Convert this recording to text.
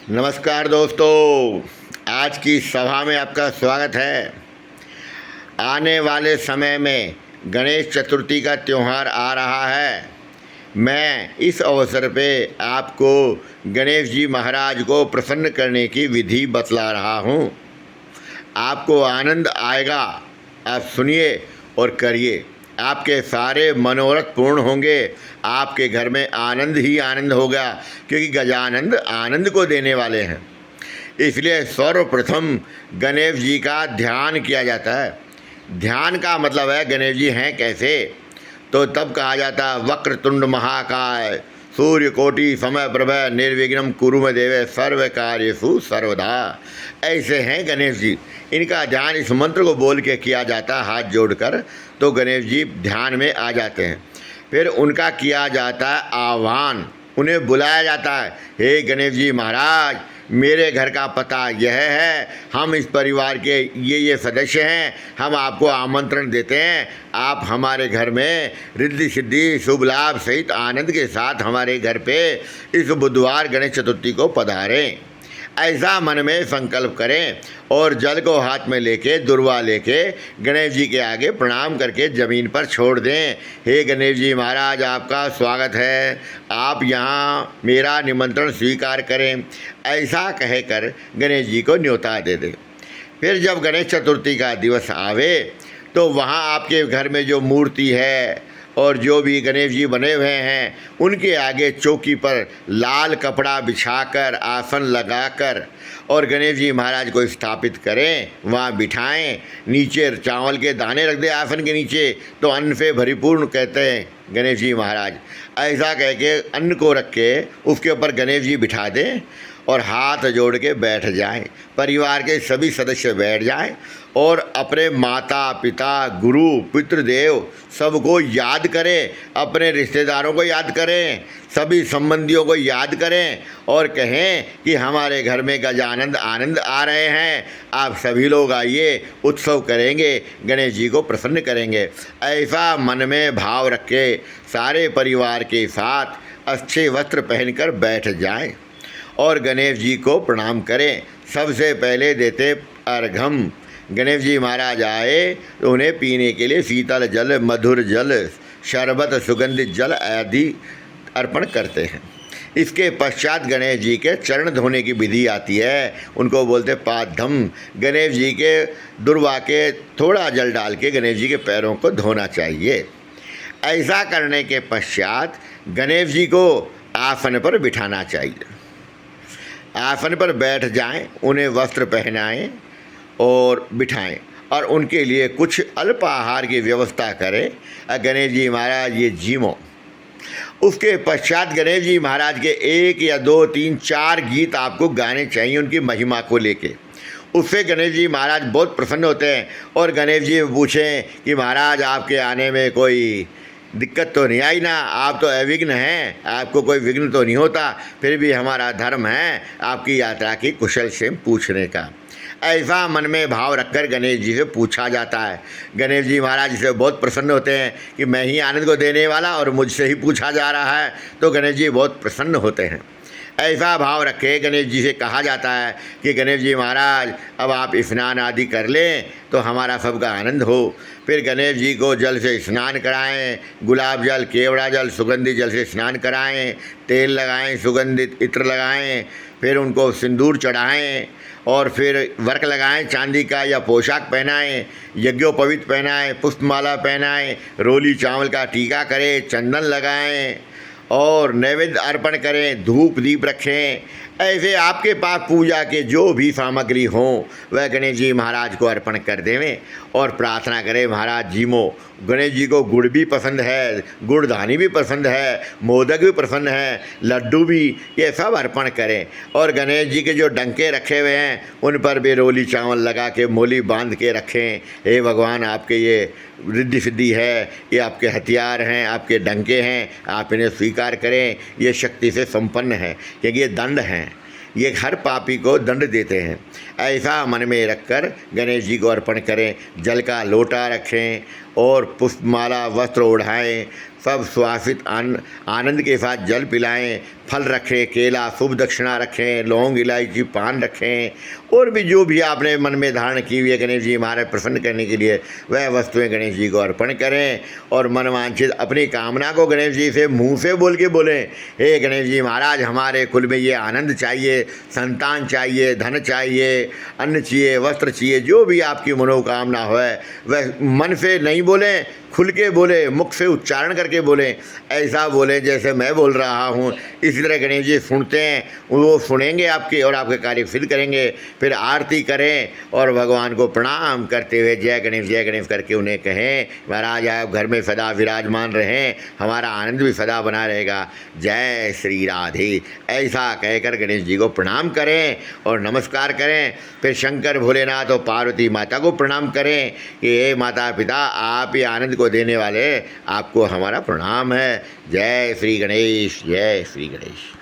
नमस्कार दोस्तों, आज की सभा में आपका स्वागत है। आने वाले समय में गणेश चतुर्थी का त्यौहार आ रहा है। मैं इस अवसर पे आपको गणेश जी महाराज को प्रसन्न करने की विधि बतला रहा हूँ। आपको आनंद आएगा, आप सुनिए और करिए। आपके सारे मनोरथ पूर्ण होंगे। आपके घर में आनंद ही आनंद होगा, क्योंकि गजानंद आनंद को देने वाले हैं। इसलिए सर्वप्रथम गणेश जी का ध्यान किया जाता है। ध्यान का मतलब है गणेश जी हैं कैसे, तो तब कहा जाता है वक्रतुंड महाकाय सूर्यकोटि समय प्रभ निर्विघ्नं कुरु मे देव सर्व कार्येषु सर्वदा। ऐसे हैं गणेश जी। इनका ध्यान इस मंत्र को बोल के किया जाता है, हाथ जोड़कर, तो गणेश जी ध्यान में आ जाते हैं। फिर उनका किया जाता है आह्वान, उन्हें बुलाया जाता है। हे गणेश जी महाराज, मेरे घर का पता यह है, हम इस परिवार के ये सदस्य हैं, हम आपको आमंत्रण देते हैं। आप हमारे घर में रिद्धि सिद्धि शुभ लाभ सहित आनंद के साथ हमारे घर पे इस बुधवार गणेश चतुर्थी को पधारें। ऐसा मन में संकल्प करें और जल को हाथ में लेके, दुर्वा लेके गणेश जी के आगे प्रणाम करके ज़मीन पर छोड़ दें। हे गणेश जी महाराज, आपका स्वागत है, आप यहाँ मेरा निमंत्रण स्वीकार करें। ऐसा कहकर गणेश जी को न्योता दे दें। फिर जब गणेश चतुर्थी का दिवस आवे तो वहाँ आपके घर में जो मूर्ति है और जो भी गणेश जी बने हुए हैं, उनके आगे चौकी पर लाल कपड़ा बिछाकर, आसन लगाकर और गणेश जी महाराज को स्थापित करें, वहाँ बिठाएं। नीचे चावल के दाने रख दें आसन के नीचे, तो अन्न से भरिपूर्ण कहते हैं गणेश जी महाराज। ऐसा कह के अन्न को रख के उसके ऊपर गणेश जी बिठा दें और हाथ जोड़ के बैठ जाएं। परिवार के सभी सदस्य बैठ जाएं और अपने माता पिता गुरु पितृदेव सबको याद करें, अपने रिश्तेदारों को याद करें, सभी संबंधियों को याद करें और कहें कि हमारे घर में गजानंद आनंद आ रहे हैं, आप सभी लोग आइए, उत्सव करेंगे, गणेश जी को प्रसन्न करेंगे। ऐसा मन में भाव रखे सारे परिवार के साथ अच्छे वस्त्र पहनकर बैठ जाएं और गणेश जी को प्रणाम करें। सबसे पहले देते अर्घम। गणेश जी महाराज आए तो उन्हें पीने के लिए शीतल जल, मधुर जल, शरबत, सुगंधित जल आदि अर्पण करते हैं। इसके पश्चात गणेश जी के चरण धोने की विधि आती है, उनको बोलते पादम। गणेश जी के दुर्वा के थोड़ा जल डाल के गणेश जी के पैरों को धोना चाहिए। ऐसा करने के पश्चात गणेश जी को आसन पर बिठाना चाहिए। आसन पर बैठ जाएं, उन्हें वस्त्र पहनाएं और बिठाएं और उनके लिए कुछ अल्पाहार की व्यवस्था करें। गणेश जी महाराज ये जीवो। उसके पश्चात गणेश जी महाराज के 1 या 2, 3, 4 गीत आपको गाने चाहिए उनकी महिमा को लेके। उससे गणेश जी महाराज बहुत प्रसन्न होते हैं और गणेश जी पूछें कि महाराज आपके आने में कोई दिक्कत तो नहीं आई ना, आप तो अविघ्न हैं, आपको कोई विघ्न तो नहीं होता। फिर भी हमारा धर्म है आपकी यात्रा की कुशल से पूछने का। ऐसा मन में भाव रखकर गणेश जी से पूछा जाता है। गणेश जी महाराज से बहुत प्रसन्न होते हैं कि मैं ही आनंद को देने वाला और मुझसे ही पूछा जा रहा है, तो गणेश जी बहुत प्रसन्न होते हैं। ऐसा भाव रखे गणेश जी से कहा जाता है कि गणेश जी महाराज अब आप स्नान आदि कर लें तो हमारा सबका आनंद हो। फिर गणेश जी को जल से स्नान कराएं, गुलाब जल, केवड़ा जल, सुगंधित जल से स्नान कराएं, तेल लगाएं, सुगंधित इत्र लगाएं, फिर उनको सिंदूर चढ़ाएं और फिर वर्क लगाएं, चांदी का या पोशाक पहनाएं, यज्ञोपवीत पहनाएं, पुष्पमाला पहनाएं, रोली चावल का टीका करें, चंदन लगाएं और नैवेद्य अर्पण करें, धूप दीप रखें। ऐसे आपके पास पूजा के जो भी सामग्री हों वह गणेश जी महाराज को अर्पण कर देवें और प्रार्थना करें महाराज जी मो। गणेश जी को गुड़ भी पसंद है, गुड़धानी भी पसंद है, मोदक भी पसंद है, लड्डू भी, ये सब अर्पण करें। और गणेश जी के जो डंके रखे हुए हैं उन पर भी रोली चावल लगा के मोली बांध के रखें। हे भगवान, आपके ये रिद्धि सिद्धि है, ये आपके हथियार हैं, आपके डंके हैं, आप इन्हें स्वीकार करें। ये शक्ति से संपन्न है, क्योंकि ये दंड हैं, ये हर पापी को दंड देते हैं। ऐसा मन में रखकर गणेश जी को अर्पण करें। जल का लोटा रखें और पुष्पमाला वस्त्र ओढ़ाएं, सब सुवासित आनंद के साथ जल पिलाएं, फल रखें, केला शुभ दक्षिणा रखें, लौंग इलायची पान रखें और भी जो भी आपने मन में धारण की हुई है गणेश जी महाराज प्रसन्न करने के लिए वह वस्तुएं गणेश जी को अर्पण करें और मनवांछित अपनी कामना को गणेश जी से मुंह से बोल के बोलें, हे गणेश जी महाराज हमारे कुल में ये आनंद चाहिए, संतान चाहिए, धन चाहिए, अन्न चाहिए, वस्त्र चाहिए, जो भी आपकी मनोकामना हो वह मन से नहीं बोलें, खुल के बोले, मुख से उच्चारण करके बोलें, ऐसा बोलें जैसे मैं बोल रहा हूँ। इसी तरह गणेश जी सुनते हैं, वो सुनेंगे आपके और आपके कार्य सिद्ध करेंगे। फिर आरती करें और भगवान को प्रणाम करते हुए जय गणेश करके उन्हें कहें, महाराज आप घर में सदा विराजमान रहें, हमारा आनंद भी सदा बना रहेगा, जय श्री राधे। ऐसा कहकर गणेश जी को प्रणाम करें और नमस्कार करें। फिर शंकर भोलेनाथ और पार्वती माता को प्रणाम करें कि हे माता पिता आप ही आनंद को देने वाले, आपको हमारा प्रणाम है। जय श्री गणेश, जय श्री गणेश।